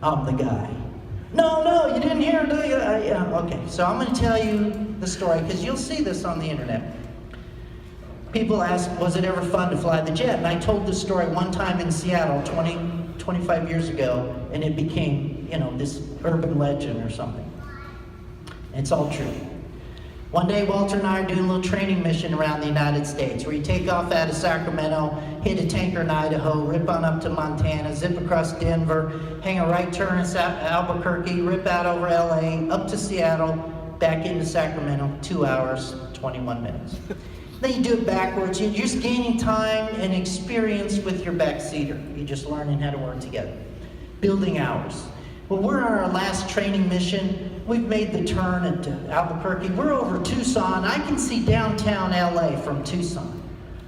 I'm the guy. No, you didn't hear it, do you? Yeah, okay, so I'm going to tell you the story, because you'll see this on the internet. People ask, was it ever fun to fly the jet? And I told this story one time in Seattle 25 years ago, and it became, this urban legend or something. It's all true. One day, Walter and I are doing a little training mission around the United States, where you take off out of Sacramento, hit a tanker in Idaho, rip on up to Montana, zip across Denver, hang a right turn in Albuquerque, rip out over LA, up to Seattle, back into Sacramento, 2 hours, 21 minutes. Then you do it backwards. You're just gaining time and experience with your backseater. You're just learning how to work together. Building hours. Well, we're on our last training mission. We've made the turn at Albuquerque. We're over Tucson. I can see downtown LA from Tucson.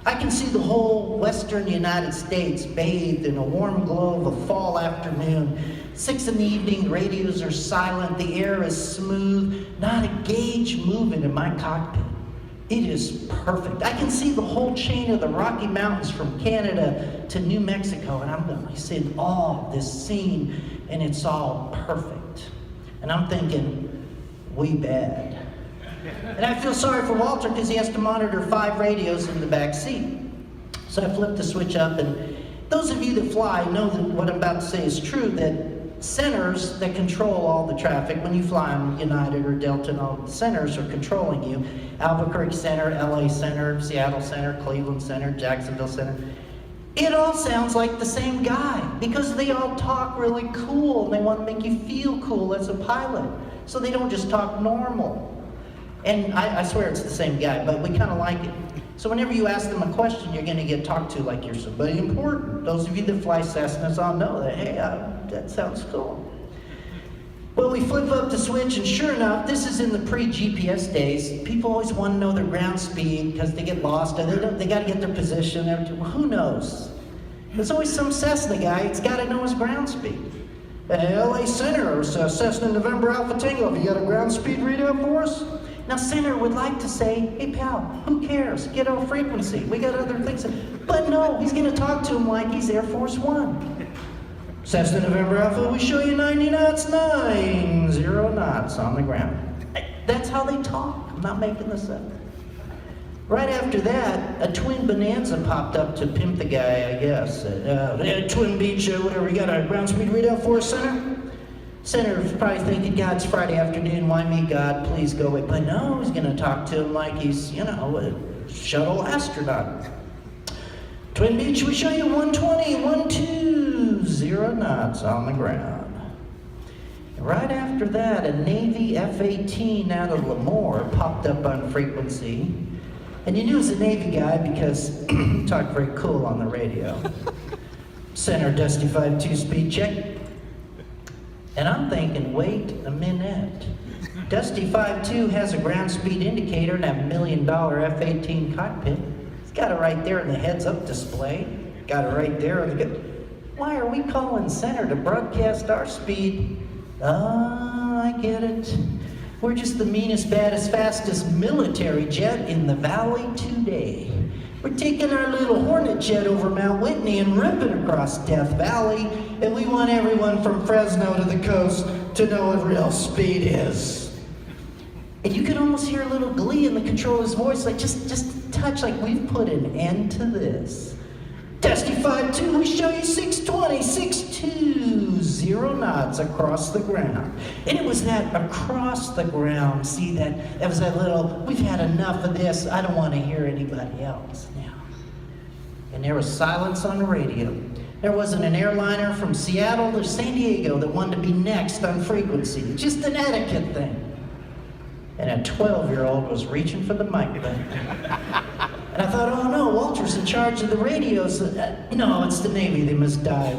I can see the whole western United States bathed in a warm glow of a fall afternoon. 6 in the evening, radios are silent, the air is smooth, not a gauge moving in my cockpit. It is perfect. I can see the whole chain of the Rocky Mountains from Canada to New Mexico, and I'm seeing all this scene, and it's all perfect. And I'm thinking, we bad. And I feel sorry for Walter because he has to monitor 5 radios in the back seat. So I flipped the switch up, and those of you that fly know that what I'm about to say is true, that centers that control all the traffic, when you fly on United or Delta, and all the centers are controlling you. Albuquerque Center, LA Center, Seattle Center, Cleveland Center, Jacksonville Center. It all sounds like the same guy because they all talk really cool and they want to make you feel cool as a pilot. So they don't just talk normal. And I swear it's the same guy, but we kind of like it. So whenever you ask them a question, you're going to get talked to like you're somebody important. Those of you that fly Cessnas all know that, hey, that sounds cool. Well, we flip up the switch, and sure enough, this is in the pre-GPS days. People always want to know their ground speed because they get lost, or they got to get their position. Well, who knows? There's always some Cessna guy that's got to know his ground speed. LA Center, or Cessna November Alpha Tango, have you got a ground speed readout for us? Now, Center would like to say, hey, pal, who cares? Get our frequency. We got other things. But no, he's going to talk to him like he's Air Force One. Cessna November Alpha, we show you 90 knots, 90 knots on the ground. That's how they talk. I'm not making this up. Right after that, a twin Bonanza popped up to pimp the guy, I guess. Twin Beach, whatever, you got a ground speed readout for us, Center? Senator's probably thinking, God, it's Friday afternoon, why me, God, please go away. But no, he's going to talk to him like he's, a shuttle astronaut. Twin Beach, we show you 120, 120 knots on the ground. And right after that, a Navy F-18 out of Lemoore popped up on frequency. And you knew it was a Navy guy because he talked very cool on the radio. Center, Dusty 5-2 speed check. And I'm thinking, wait a minute. Dusty 5-2 has a ground speed indicator and a $1 million F-18 cockpit. It's got it right there in the heads-up display. Got it right there. Why are we calling Center to broadcast our speed? Oh, I get it. We're just the meanest, baddest, fastest military jet in the valley today. We're taking our little Hornet jet over Mount Whitney and ripping across Death Valley, and we want everyone from Fresno to the coast to know what real speed is. And you can almost hear a little glee in the controller's voice, like just touch, like we've put an end to this. Dusty 5-2, we show you 620, 620 knots across the ground. And it was that across the ground, see, that was that little, we've had enough of this, I don't want to hear anybody else now. And there was silence on the radio. There wasn't an airliner from Seattle to San Diego that wanted to be next on frequency, just an etiquette thing. And a 12-year-old was reaching for the mic button. And I thought, oh no, Walter's in charge of the radios. No, it's the Navy, they must die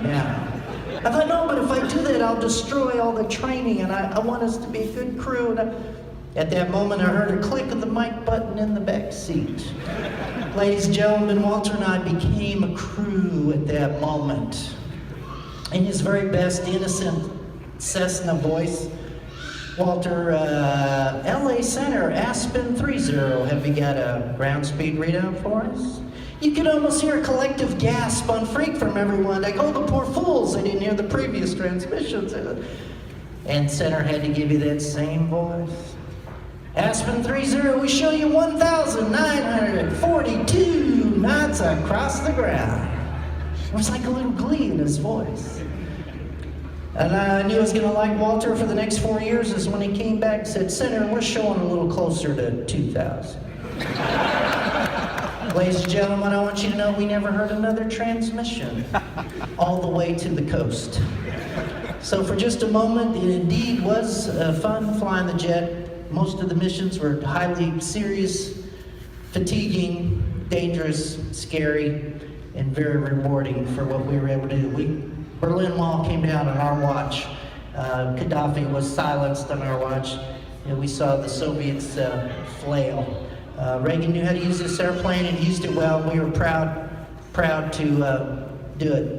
now. I thought, no, but if I do that, I'll destroy all the training, and I want us to be a good crew. And at that moment, I heard a click of the mic button in the back seat. Ladies and gentlemen, Walter and I became a crew at that moment. In his very best innocent Cessna voice, Walter, LA Center, Aspen 30, have you got a ground speed readout for us? You could almost hear a collective gasp on freak from everyone, like, oh, the poor fools, they didn't hear the previous transmissions. And center had to give you that same voice. Aspen 30, we show you 1,942 knots across the ground. It was like a little glee in his voice. And I knew I was going to like Walter for the next 4 years is when he came back and said, Senator, we're showing a little closer to 2,000. Ladies and gentlemen, I want you to know we never heard another transmission all the way to the coast. So for just a moment, it indeed was fun flying the jet. Most of the missions were highly serious, fatiguing, dangerous, scary, and very rewarding for what we were able to do. Berlin Wall came down on our watch. Gaddafi was silenced on our watch. And we saw the Soviets flail. Reagan knew how to use this airplane and used it well. We were proud to do it.